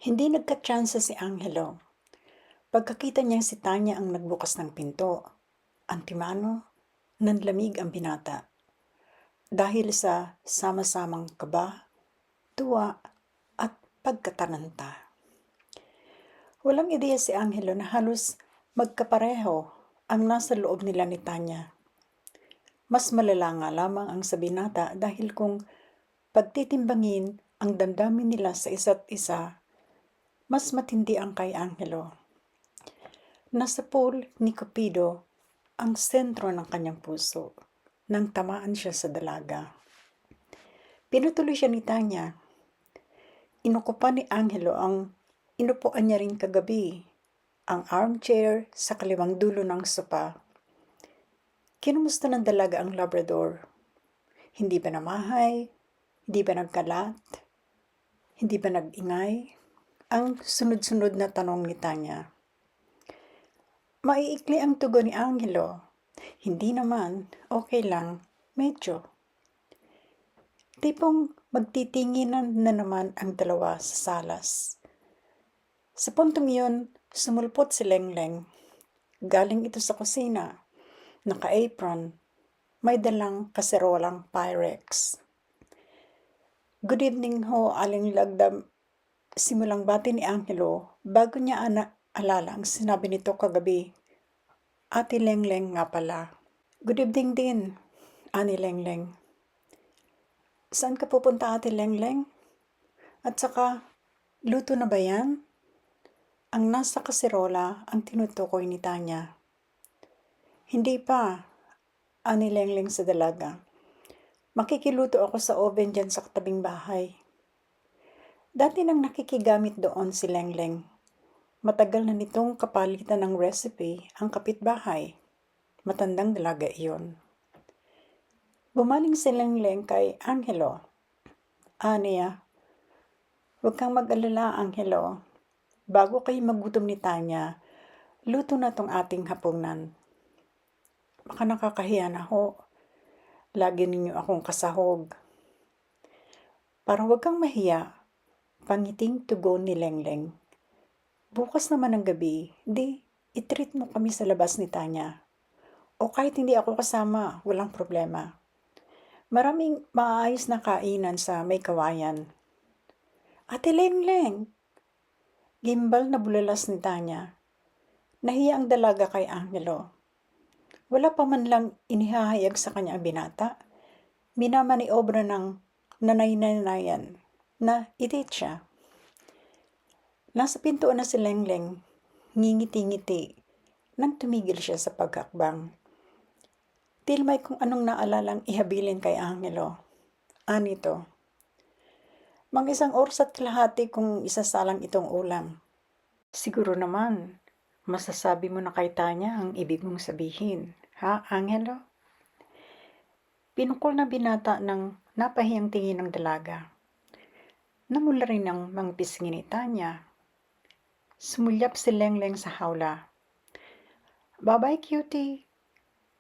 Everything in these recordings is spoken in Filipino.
Hindi nagkatsansa si Angelo. Pagkakita niya si Tanya ang nagbukas ng pinto, antimano, nanlamig ang binata. Dahil sa sama-samang kaba, tuwa, at pagkataranta. Walang ideya si Angelo na halos magkapareho ang nasa loob nila ni Tanya. Mas malala nga lamang ang sa binata dahil kung pagtitimbangin ang damdamin nila sa isa't isa, mas matindi ang kay Angelo. Nasa pool ni Cupido ang sentro ng kanyang puso nang tamaan siya sa dalaga. Pinutuloy siya ni Tanya. Inukupan ni Angelo ang inupuan niya rin kagabi, ang armchair sa kaliwang dulo ng sopa. Kinumusta ng dalaga ang Labrador? Hindi ba namahay? Hindi ba nagkalat? Hindi ba nag-ingay? Ang sunod-sunod na tanong ni Tanya. Maiikli ang tugon ni Angelo. Hindi naman, okay lang, medyo. Tipong magtitinginan na naman ang dalawa sa salas. Sa puntong iyon, sumulpot si Lengleng. Galing ito sa kusina, naka-apron, may dalang kaserolang Pyrex. Good evening ho, Aling Lagdam. Simulang bati ni Angelo bago niya alala ang sinabi nito kagabi. Ate Lengleng nga pala. Good evening din, Ani Lengleng. Saan ka pupunta, Ate Lengleng? At saka, luto na ba yan? Ang nasa kaserola ang tinutukoy ni Tanya. Hindi pa, Ani Lengleng sa dalaga. Makikiluto ako sa oven dyan sa katabing bahay. Dati nang nakikigamit doon si Lengleng. Matagal na nitong kapalitan ng recipe ang kapitbahay. Matandang dalaga iyon. Bumaling si Lengleng kay Angelo. Aniya, huwag kang mag-alala, Angelo. Bago kayo magutom ni Tanya, luto na tong ating hapunan. Baka nakakahiya na ho. Lagi ninyo akong kasahog. Para huwag kang mahiya, pangiting tugon ni Lengleng. Bukas naman ng gabi, itreat mo kami sa labas ni Tanya. O kahit hindi ako kasama, walang problema. Maraming maayos na kainan sa may kawayan. Ate Lengleng! Gimbal na bulalas ni Tanya. Nahiya ang dalaga kay Angelo. Wala pa man lang inihahayag sa kanya ang binata. Minamaniobra ng nanay-nanayan na i-date siya. Nasa pintuan na si Lengleng, ngingiti-ngiti, nang tumigil siya sa paghakbang. Tilmay kung anong naalalang ihabilin kay Angelo. Anito, mang isang oras at kalahati kung isasalang itong ulam. Siguro naman, masasabi mo na kay Tanya ang ibig mong sabihin. Ha, Angelo? Pinukol na binata ng napahiyang tingin ng dalaga. Namula rin ang mga pisngi ni Tanya. Sumulyap si Lengleng sa hawla. Bye-bye, cutie.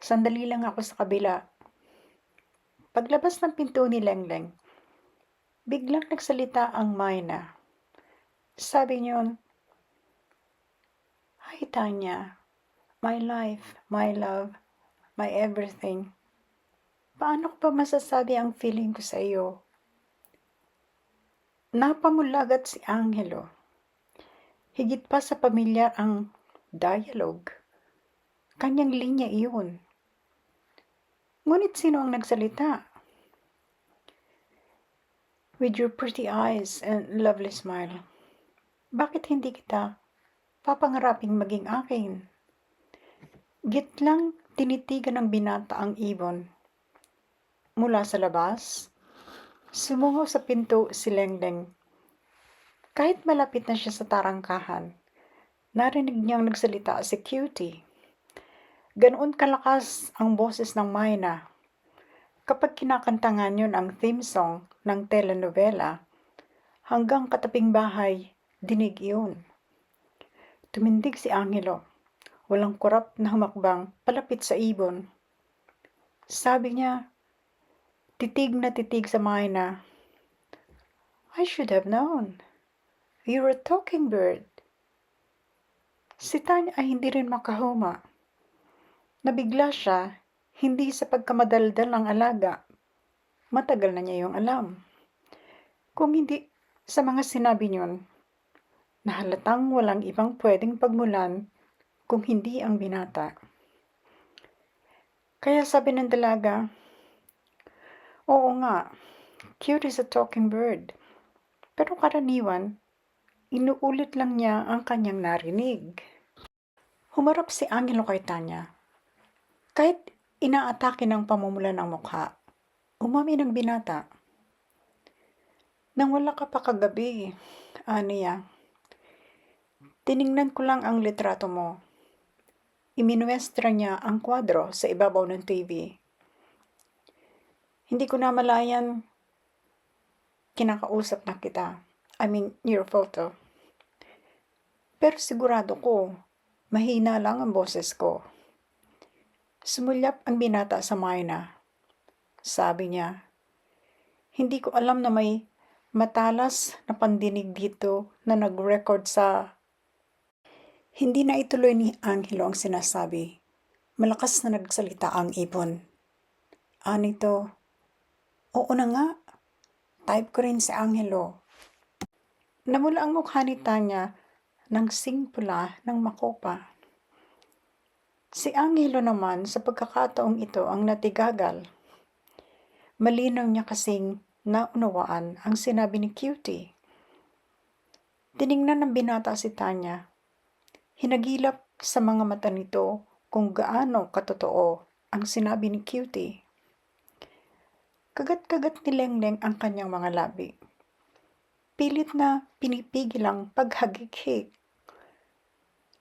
Sandali lang ako sa kabila. Paglabas ng pinto ni Lengleng, biglang nagsalita ang Mayna. Sabi niyon, Hi Tanya, my life, my love, my everything. Paano ko ba masasabi ang feeling ko sa iyo? Napamulagat si Angelo. Higit pa sa pamilyar ang dialogue. Kanyang linya iyon. Ngunit sino ang nagsalita? With your pretty eyes and lovely smile, bakit hindi kita papangaraping maging akin? Gitlang tinitigan ng binata ang ibon. Mula sa labas, sumungaw sa pinto si Lengleng. Kahit malapit na siya sa tarangkahan, narinig niyang nagsalita si Cutie. Ganoon kalakas ang boses ng Mayna. Kapag kinakantangan yun ang theme song ng telenovela, hanggang kataping bahay, dinig iyon. Tumindig si Angelo, walang kurap na humakbang palapit sa ibon. Sabi niya, titig na titig sa Mayna, I should have known. You're a talking bird. Si Tanya ay hindi rin makahuma. Nabigla siya, hindi sa pagkamadaldal ng alaga. Matagal na niya yung alam. Kung hindi sa mga sinabi niyon, na halatang walang ibang pwedeng pagmulan kung hindi ang binata. Kaya sabi ng dalaga, oo nga, cute is a talking bird. Pero karaniwan, inuulit lang niya ang kanyang narinig. Humarap si Angelo kay Tanya. Kahit inaatake ng pamumula ng mukha, umamin ang binata. Nang wala ka pa kagabi, aniya. Tiningnan ko lang ang litrato mo. Iminuestra niya ang kwadro sa ibabaw ng TV. Hindi ko na malayan, kinakausap na kita. I mean, your photo. Pero sigurado ko, mahina lang ang boses ko. Sumulyap ang binata sa Mayna. Sabi niya, hindi ko alam na may matalas na pandinig dito na nag-record sa... Hindi na ituloy ni Angelo ang sinasabi. Malakas na nagsalita ang ibon. Anito, oo na nga. Type ko rin si Angelo. Namula ang mukha ni Tanya ng singpula ng makopa. Si Angelo naman sa pagkakataong ito ang natigagal. Malinaw niya kasing naunawaan ang sinabi ni Cutie. Tiningnan ng binata si Tanya. Hinagilap sa mga mata nito kung gaano katotoo ang sinabi ni Cutie. Kagat-kagat ni Lengleng ang kanyang mga labi. Pilit na pinipigil ang paghagik-hik.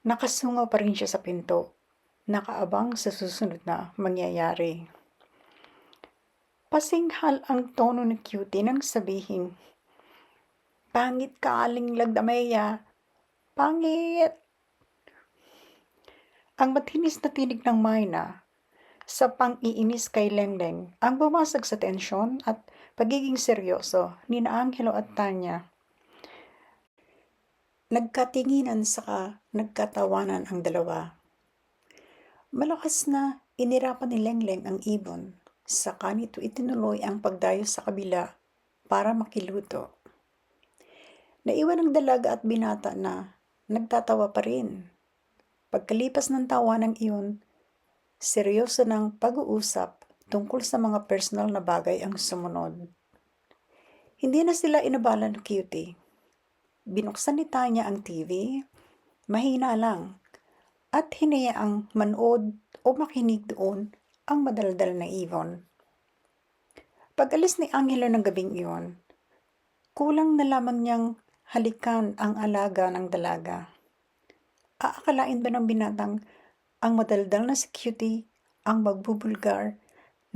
Nakasungaw pa rin siya sa pinto, nakaabang sa susunod na mangyayari. Pasinghal ang tono ni Cutie nang sabihin, pangit ka, Aling Lagdameya, pangit! Ang matinis na tinig ng Mayna sa pang-iinis kay Lengleng ang bumasag sa tensyon at pagiging seryoso ni na Angelo at Tanya. Nagkatinginan saka nagkatawanan ang dalawa. Malakas na inirapan ni Lengleng ang ibon, saka nito itinuloy ang pagdayo sa kabila para makiluto. Naiwan ang dalaga at binata na nagtatawa pa rin. Pagkalipas ng tawanan iyon, seryoso ng pag-uusap tungkol sa mga personal na bagay ang sumunod. Hindi na sila inabala ng Cutie. Binuksan ni Tanya ang TV, mahina lang, at hinayaang manood o makinig doon ang madaldal na ibon. Pag-alis ni Angelo ng gabing iyon, kulang na lamang niyang halikan ang alaga ng dalaga. Aakalain ba ng binatang ang madaldal na si Cutie ang magbubulgar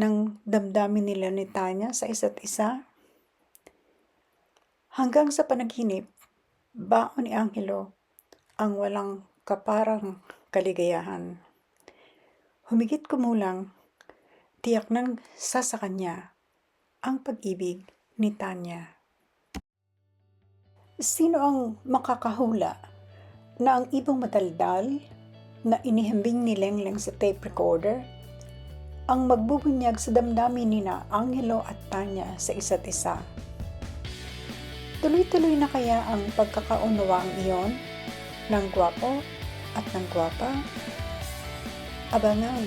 ng damdamin nila ni Tanya sa isa't isa? Hanggang sa panaginip, baon ni Angelo ang walang kaparang kaligayahan. Humigit kumulang, tiyak nang sasakan niya ang pag-ibig ni Tanya. Sino ang makakahula na ang ibong madaldal na inihambing ni Lengleng sa tape recorder ang magbubunyag sa damdamin ni na Angelo at Tanya sa isa't isa? Tuloy-tuloy na kaya ang pagkakaunawaang iyon ng gwapo at ng gwapa? Abangan